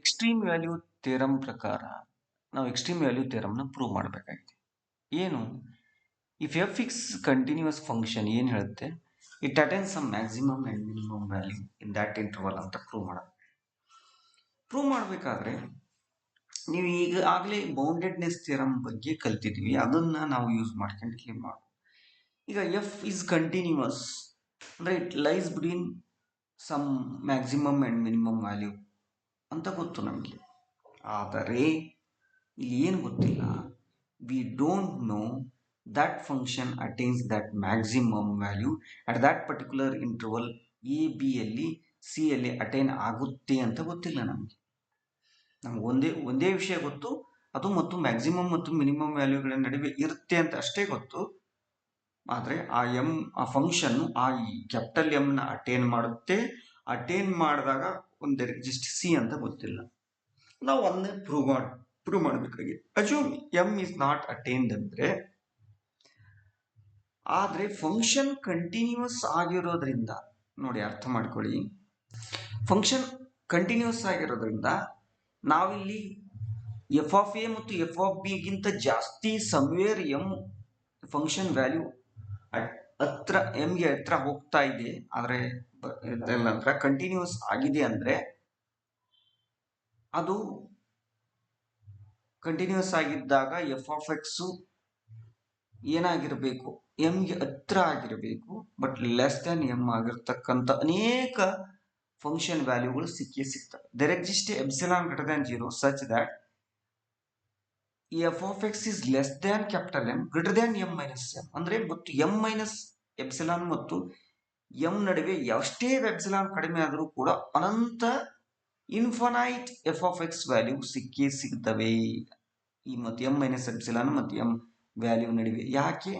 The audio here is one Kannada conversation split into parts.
ಎಕ್ಸ್ಟ್ರೀಮ್ ವ್ಯಾಲ್ಯೂ ಥಿಯರಮ್ ಪ್ರಕಾರ ನಾವು ಎಕ್ಸ್ಟ್ರೀಮ್ ವ್ಯಾಲ್ಯೂ ಥಿಯರಮ್ನ ಪ್ರೂವ್ ಮಾಡಬೇಕಾಗಿದೆ. ಏನು, if f x continuous function ಏನು ಹೇಳುತ್ತೆ, it attains some maximum and minimum value in that interval ಅಂತ ಪ್ರೂವ್ ಮಾಡಬೇಕಾದ್ರೆ ನೀವು ಈಗಾಗಲೇ ಬೌಂಡೆಡ್ನೆಸ್ ಥಿಯರಮ್ ಬಗ್ಗೆ ಕಲ್ತಿದ್ವಿ, ಅದನ್ನ ನಾವು ಯೂಸ್ ಮಾಡ್ಕೊಂಡು ಕ್ಲೇಮ್ ಮಾಡೋದು. ಈಗ ಎಫ್ ಇಸ್ ಕಂಟಿನ್ಯೂಸ್ ಅಂದರೆ it lies between some maximum and minimum value ಅಂತ ಗೊತ್ತು ನಮಗೆ. ಆದರೆ ಇಲ್ಲಿ ಏನು ಗೊತ್ತಿಲ್ಲ, we don't know that function attains that maximum value at that particular interval A B ಯಲ್ಲಿ ಸಿ ಯಲ್ಲಿ ಅಟೈನ್ ಆಗುತ್ತೆ ಅಂತ ಗೊತ್ತಿಲ್ಲ ನಮಗೆ ಒಂದೇ ವಿಷಯ ಗೊತ್ತು, ಅದು ಮತ್ತು ಮ್ಯಾಕ್ಸಿಮಮ್ ಮತ್ತು ಮಿನಿಮಮ್ ವ್ಯಾಲ್ಯೂಗಳ ನಡುವೆ ಇರುತ್ತೆ ಅಂತ ಅಷ್ಟೇ ಗೊತ್ತು. ಆದರೆ ಆ ಫಂಕ್ಷನ್ ಆ ಕ್ಯಾಪಿಟಲ್ ಎಮ್ ನ ಅಟೈನ್ ಮಾಡುತ್ತೆ, ಅಟೈನ್ ಮಾಡಿದಾಗ ಒಂದು ಜಸ್ಟ್ ಸಿ ಅಂತ ಗೊತ್ತಿಲ್ಲ. ನಾವು ಅದನ್ನೇ ಪ್ರೂವ್ ಮಾಡಬೇಕಾಗಿದೆ. Assume M is not attained ಅಂದ್ರೆ, ಆದರೆ ಫಂಕ್ಷನ್ ಕಂಟಿನ್ಯೂಸ್ ಆಗಿರೋದ್ರಿಂದ ನೋಡಿ, ಅರ್ಥ ಮಾಡ್ಕೊಳ್ಳಿ, ಫಂಕ್ಷನ್ ಕಂಟಿನ್ಯೂಸ್ ಆಗಿರೋದ್ರಿಂದ ನಾವಿಲ್ಲಿ ಎಫ್ ಆಫ್ ಎ ಮತ್ತು ಎಫ್ ಆಫ್ ಬಿ ಗಿಂತ ಜಾಸ್ತಿ ಸಮ್ವೇರ್ ಎಂ ಫಂಕ್ಷನ್ ವ್ಯಾಲ್ಯೂ ಹತ್ರ ಎಂಗೆ ಹತ್ರ ಹೋಗ್ತಾ ಇದೆ, ಆದರೆ ನಂತರ ಕಂಟಿನ್ಯೂಸ್ ಆಗಿದೆ ಅಂದ್ರೆ ಅದು ಕಂಟಿನ್ಯೂಸ್ ಆಗಿದ್ದಾಗ ಎಫ್ ಆಫ್ ಎಕ್ಸ್ ಏನಾಗಿರಬೇಕು, ಎಂಗೆ ಹತ್ರ ಆಗಿರಬೇಕು, ಬಟ್ ಲೆಸ್ ದೆನ್ ಎಂ ಆಗಿರ್ತಕ್ಕಂಥ ಅನೇಕ ಫಂಕ್ಷನ್ ವ್ಯಾಲ್ಯೂಗಳು ಸಿಗ್ತವೆ. There exist epsilon greater than 0 such that f of x is less than capital M greater than M minus M. ಅಂದ್ರೆ ಮತ್ತು ಎಂ ಮೈನಸ್ ಎಪ್ಸಿಲಾನ್ ಮತ್ತು ಎಂ ನಡುವೆ ಎಷ್ಟೇ ಎಪ್ಸಿಲಾನ್ ಕಡಿಮೆ ಆದರೂ ಕೂಡ ಅನಂತ infinite f of x value ಸಿಗ್ತವೆ ಈ ಮತ್ತು ಎಂ ಮೈನಸ್ ಎಪ್ಸಿಲಾನ್ ಮತ್ತು ಎಂ ವ್ಯಾಲ್ಯೂ ನಡುವೆ. ಯಾಕೆ?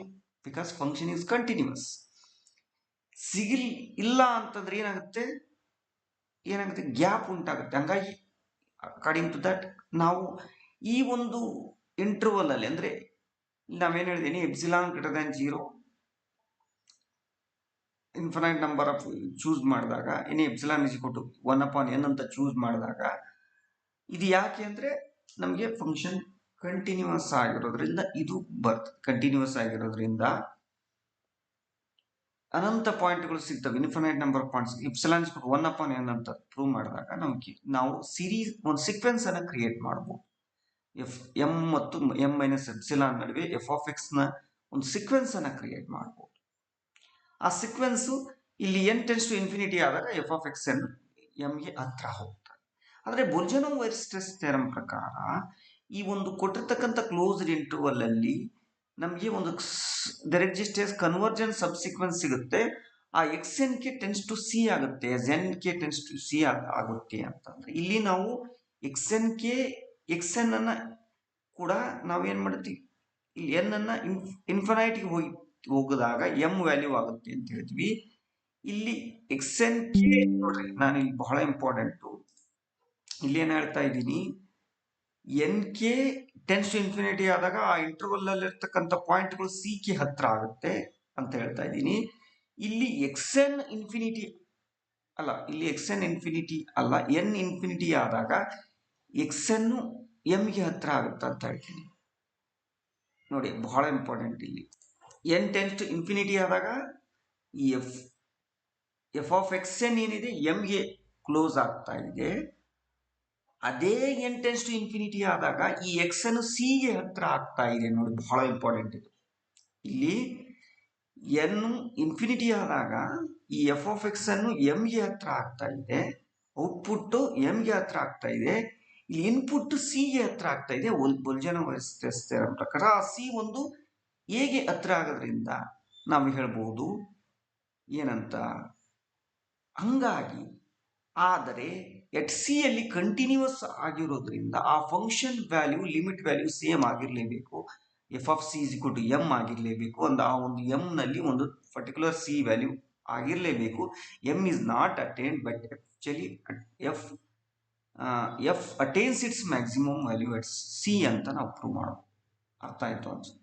Because function is continuous. ಇಲ್ಲ ಅಂತಂದ್ರೆ ಏನಾಗುತ್ತೆ, ಗ್ಯಾಪ್ ಉಂಟಾಗುತ್ತೆ. ಹಂಗಾಗಿ ಅಕಾರ್ಡಿಂಗ್ ಟು ದಟ್ ನಾವು ಈ ಒಂದು ಇಂಟರ್ವಲ್ ಅಲ್ಲಿ, ಅಂದ್ರೆ ನಾವೇನು ಹೇಳಿದೀನಿ, epsilon greater than 0 infinite number of choose ಮಾಡಿದಾಗ epsilon is equal to 1/n ಅಂತ ಚೂಸ್ ಮಾಡಿದಾಗ, ಇದು ಯಾಕೆ ಅಂದ್ರೆ ನಮಗೆ ಫಂಕ್ಷನ್ ಕಂಟಿನ್ಯೂಸ್ ಆಗಿರೋದ್ರಿಂದ ಇದು ಬರ್ತದೆ. ಕಂಟಿನ್ಯೂಸ್ ಆಗಿರೋದ್ರಿಂದ ಅನಂತ ಪಾಯಿಂಟ್ಗಳು ಸಿಗ್ತವೆ, infinite number of points. Epsilon is 1/n ಅಂತ ಪ್ರೂವ್ ಮಾಡಿದಾಗ ನಾವು ಸೀರೀಸ್ ಒಂದು ಸೀಕ್ವೆನ್ಸ್ ಅನ್ನ ಕ್ರಿಯೇಟ್ ಮಾಡಬಹುದು. ಎಂ ಮತ್ತು ಎಂ ಮೈನಸ್ ಎಪ್ಸಿಲಾನ್ ನಡುವೆ ಎಫ್ ಆಫ್ ಎಕ್ಸ್ ನ ಒಂದು ಸೀಕ್ವೆನ್ಸ್ ಅನ್ನ ಕ್ರಿಯೇಟ್ ಮಾಡಬಹುದು. ಆ ಸೀಕ್ವೆನ್ಸ್ ಇಲ್ಲಿ n ಟೆನ್ಸ್ ಟು ಇನ್ಫಿನಿಟಿ ಆದಾಗ ಎಫ್ ಆಫ್ ಎಕ್ಸ್ ಎನ್ ಎಂಗೆ ಹತ್ರ ಹೋಗ್ತದೆ. ಆದರೆ ಬೊಲ್ಜನೋ-ವೈರ್ಸ್ಟ್ರೆಸ್ ಥಿಯರಮ್ ಪ್ರಕಾರ ಈ ಒಂದು ಕೊಟ್ಟಿರ್ತಕ್ಕಂಥ ಕ್ಲೋಸ್ಡ್ ಇಂಟರ್ವಲ್ ಅಲ್ಲಿ ನಮಗೆ ಒಂದು ದೆರ್ ಎಕ್ಸಿಸ್ಟೆಸ್ ಕನ್ವರ್ಜೆನ್ಸ್ ಸಬ್ ಸೀಕ್ವೆನ್ಸ್ ಸಿಗುತ್ತೆ. ಆ x n k tends to c ಆಗುತ್ತೆ, n k tends to c ಆಗುತ್ತೆ ಅಂತಂದ್ರೆ ಇಲ್ಲಿ ನಾವು ಎಕ್ಸ್ ಎನ್ ಅನ್ನ ಕೂಡ ನಾವೇನ್ ಮಾಡ್ತೀವಿ, ಇಲ್ಲಿ ಎನ್ ಅನ್ನ ಇನ್ಫಿನೈಟ್ಗೆ ಹೋಗಿದಾಗ ಎಂ ವ್ಯಾಲ್ಯೂ ಆಗುತ್ತೆ ಅಂತ ಹೇಳ್ತೀವಿ. ಇಲ್ಲಿ ಎಕ್ಸ್ ಎನ್ ಕೆ ನೋಡ್ರಿ, ನಾನು ಇಲ್ಲಿ ಬಹಳ ಇಂಪಾರ್ಟೆಂಟು, ಇಲ್ಲಿ ಏನ್ ಹೇಳ್ತಾ ಇದ್ದೀನಿ, n k tends to infinity ಆದಾಗ ಆ ಇಂಟರ್ವಲ್ ಅಲ್ಲಿ ಇರ್ತಕ್ಕಂಥ ಪಾಯಿಂಟ್ಗಳು ಸಿ ಕೆ ಹತ್ರ ಆಗುತ್ತೆ ಅಂತ ಹೇಳ್ತಾ ಇದ್ದೀನಿ. ಇಲ್ಲಿ ಎಕ್ಸ್ ಎನ್ ಇನ್ಫಿನಿಟಿ ಅಲ್ಲ, ಎನ್ ಇನ್ಫಿನಿಟಿ ಆದಾಗ ಎಕ್ಸ್ ಎನ್ ಎಂಗೆ ಹತ್ರ ಆಗುತ್ತೆ ಅಂತ ಹೇಳ್ತೀನಿ. ನೋಡಿ, ಬಹಳ ಇಂಪಾರ್ಟೆಂಟ್, ಇಲ್ಲಿ ಎನ್ ಟೆನ್ಸ್ ಟು ಇನ್ಫಿನಿಟಿ ಆದಾಗ ಈ ಎಫ್ ಆಫ್ ಎಕ್ಸ್ ಎನ್ ಏನಿದೆ ಎಂಗೆ ಕ್ಲೋಸ್ ಆಗ್ತಾ ಇದೆ. ಅದೇ ಎನ್ ಟೆನ್ಸ್ ಟು ಇನ್ಫಿನಿಟಿ ಆದಾಗ ಈ ಎಕ್ಸ್ ಅನ್ನು ಸಿ ಗೆ ಹತ್ರ ಆಗ್ತಾ ಇದೆ. ನೋಡಿ, ಬಹಳ ಇಂಪಾರ್ಟೆಂಟ್ ಇದು. ಇಲ್ಲಿ ಎನ್ ಇನ್ಫಿನಿಟಿ ಆದಾಗ ಈ ಎಫ್ ಆಫ್ ಎಕ್ಸ್ ಅನ್ನು ಎಂಗೆ ಹತ್ರ ಆಗ್ತಾ ಇದೆ, ಔಟ್ಪುಟ್ ಎಂಗೆ ಹತ್ರ ಆಗ್ತಾ ಇದೆ, ಇಲ್ಲಿ ಇನ್ಪುಟ್ ಸಿ ಗೆ ಹತ್ರ ಆಗ್ತಾ ಇದೆ. ಬೊಲ್ಜನೋ-ವೈರ್ಸ್ಟ್ರೆಸ್ ಥಿಯರಮ್ ಪ್ರಕಾರ ಆ ಸಿ ಒಂದು ಎಗೆ ಹತ್ರ ಆಗೋದ್ರಿಂದ ನಾವು ಹೇಳ್ಬಹುದು ಏನಂತ, ಹಂಗಾಗಿ ಆದರೆ ಎಟ್ ಸಿ ಅಲ್ಲಿ ಕಂಟಿನ್ಯೂಸ್ ಆಗಿರೋದ್ರಿಂದ ಆ function value limit value same ಆಗಿರಲೇಬೇಕು. F of c is equal to M ಆಗಿರಲೇಬೇಕು. ಆ ಒಂದು ಎಂ ನಲ್ಲಿ ಒಂದು ಪರ್ಟಿಕ್ಯುಲರ್ ಸಿ ವ್ಯಾಲ್ಯೂ ಆಗಿರಲೇಬೇಕು. M is not attained, but actually f attains its maximum value at c ಅಂತ ನಾವು ಪ್ರೂವ್ ಮಾಡೋದು. ಅರ್ಥ ಆಯ್ತು ಅನ್ಸುತ್ತೆ.